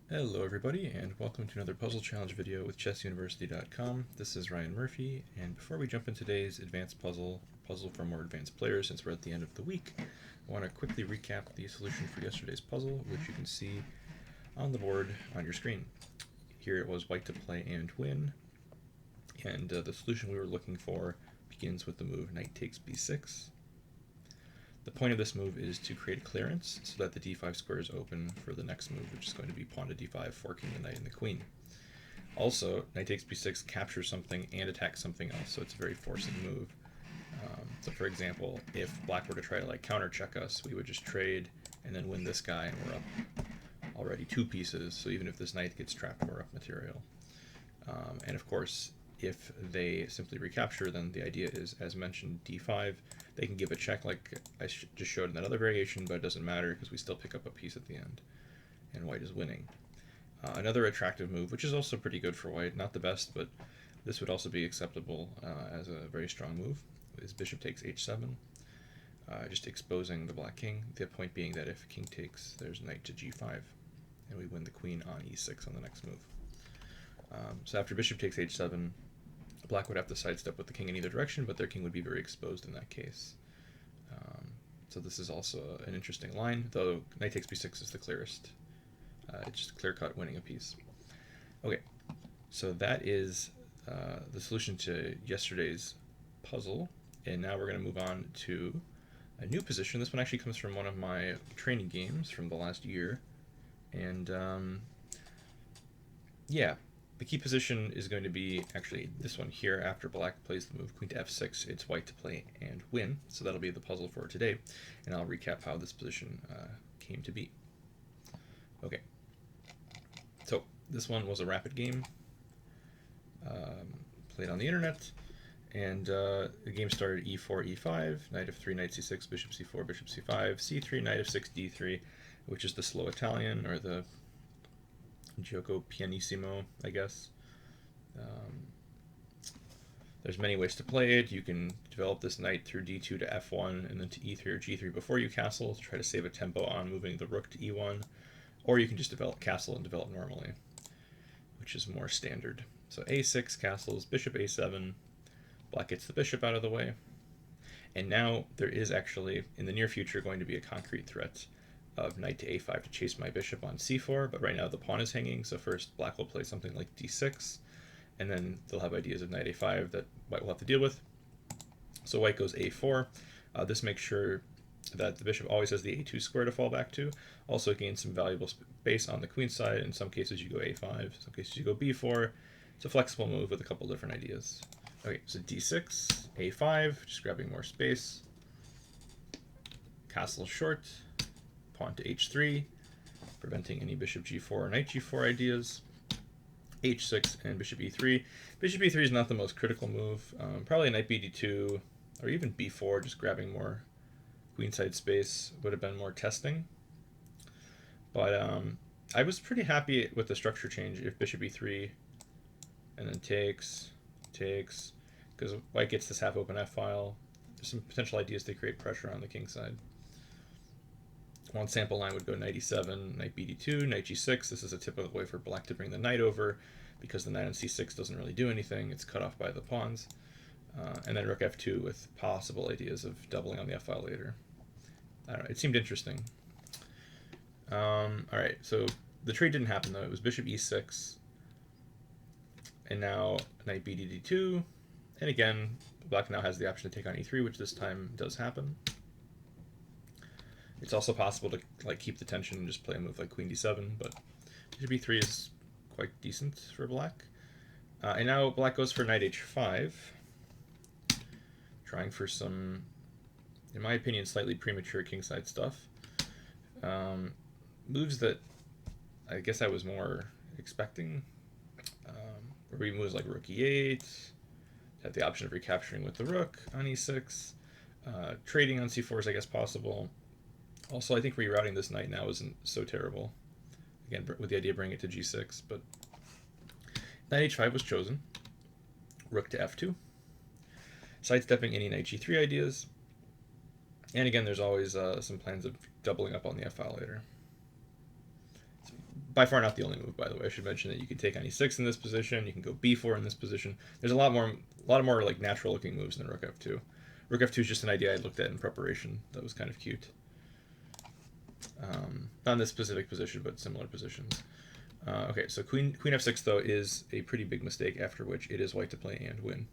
Hello everybody, and welcome to another puzzle challenge video with chessuniversity.com. This is Ryan Murphy, and before we jump into today's advanced puzzle for more advanced players, since we're at the end of the week, I want to quickly recap the solution for yesterday's puzzle, which you can see on the board on your screen. Here it was white to play and win, and the solution we were looking for begins with the move knight takes b6. The point of this move is to create clearance so that the d5 square is open for the next move, which is going to be pawn to d5, forking the knight and the queen. Also, knight takes b6 captures something and attacks something else, so it's a very forcing move. So for example, if black were to try to counter check us, we would just trade and then win this guy, and we're up already 2 pieces, so even if this knight gets trapped, we're up material. And of course, if they simply recapture, then the idea is, as mentioned, d5. They can give a check like I just showed in that other variation, but it doesn't matter because we still pick up a piece at the end, and white is winning. Another attractive move, which is also pretty good for white, not the best, but this would also be acceptable as a very strong move, is bishop takes h7, just exposing the black king. The point being that if king takes, there's knight to g5, and we win the queen on e6 on the next move. So after bishop takes h7, black would have to sidestep with the king in either direction, but their king would be very exposed in that case. So this is also an interesting line, though knight takes b6 is the clearest. It's just clear-cut winning a piece. Okay, so that is the solution to yesterday's puzzle, and now we're going to move on to a new position. This one actually comes from one of my training games from the last year, and yeah, the key position is going to be actually this one here. After black plays the move queen to f6, it's white to play and win. So that'll be the puzzle for today, and I'll recap how this position came to be. Okay, so this one was a rapid game played on the internet, and the game started e4, e5, knight f3, knight c6, bishop c4, bishop c5, c3, knight f6, d3, which is the slow Italian, or the Gioco pianissimo, I guess. There's many ways to play it. You can develop this knight through d2 to f1 and then to e3 or g3 before you castle to try to save a tempo on moving the rook to e1, or you can just develop castle and develop normally, which is more standard. So a6 castles, bishop a7, black gets the bishop out of the way, and now there is actually in the near future going to be a concrete threat of knight to a5 to chase my bishop on c4, but right now the pawn is hanging, so first black will play something like d6, and then they'll have ideas of knight a5 that white will have to deal with. So white goes a4. This makes sure that the bishop always has the a2 square to fall back to. Also gains some valuable space on the queen side. In some cases you go a5, some cases you go b4. It's a flexible move with a couple different ideas. Okay, so d6, a5, just grabbing more space. Castle short, pawn to h3, preventing any bishop g4 or knight g4 ideas. h6 and bishop e3. Bishop e3 is not the most critical move. Probably knight bd2 or even b4, just grabbing more queenside space would have been more testing. But I was pretty happy with the structure change if bishop e3 and then takes, because white gets this half open f-file. There's some potential ideas to create pressure on the king side. One sample line would go knight e7, knight bd2, knight g6. This is a typical way for black to bring the knight over because the knight on c6 doesn't really do anything. It's cut off by the pawns. And then rook f2 with possible ideas of doubling on the f-file later. I don't know, it seemed interesting. Alright, so the trade didn't happen though. It was bishop e6, and now knight bd2, and again, black now has the option to take on e3, which this time does happen. It's also possible to keep the tension and just play a move like queen d7, but bishop e3 is quite decent for black. And now black goes for knight h5, trying for some, in my opinion, slightly premature kingside stuff. Moves that I guess I was more expecting. Moves like rook e8, have the option of recapturing with the rook on e6. Trading on c4 is, I guess, possible. Also, I think rerouting this knight now isn't so terrible. Again, with the idea of bringing it to g6, but knight h5 was chosen. Rook to f2. Sidestepping any knight g3 ideas. And again, there's always some plans of doubling up on the f-file later. So by far not the only move, by the way. I should mention that you can take on e6 in this position. You can go b4 in this position. There's a lot more like natural looking moves than rook f2. Rook f2 is just an idea I looked at in preparation that was kind of cute. Not in this specific position, but similar positions. Okay, so queen f6 though is a pretty big mistake, after which it is white to play and win.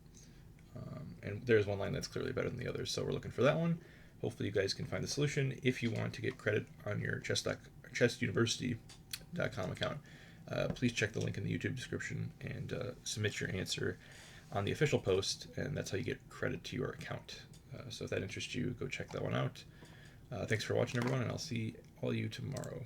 And there's one line that's clearly better than the others, so we're looking for that one. Hopefully you guys can find the solution. If you want to get credit on your chessuniversity.com account, please check the link in the YouTube description and submit your answer on the official post, and that's how you get credit to your account. So if that interests you, go check that one out. Thanks for watching, everyone, and I'll see all you tomorrow.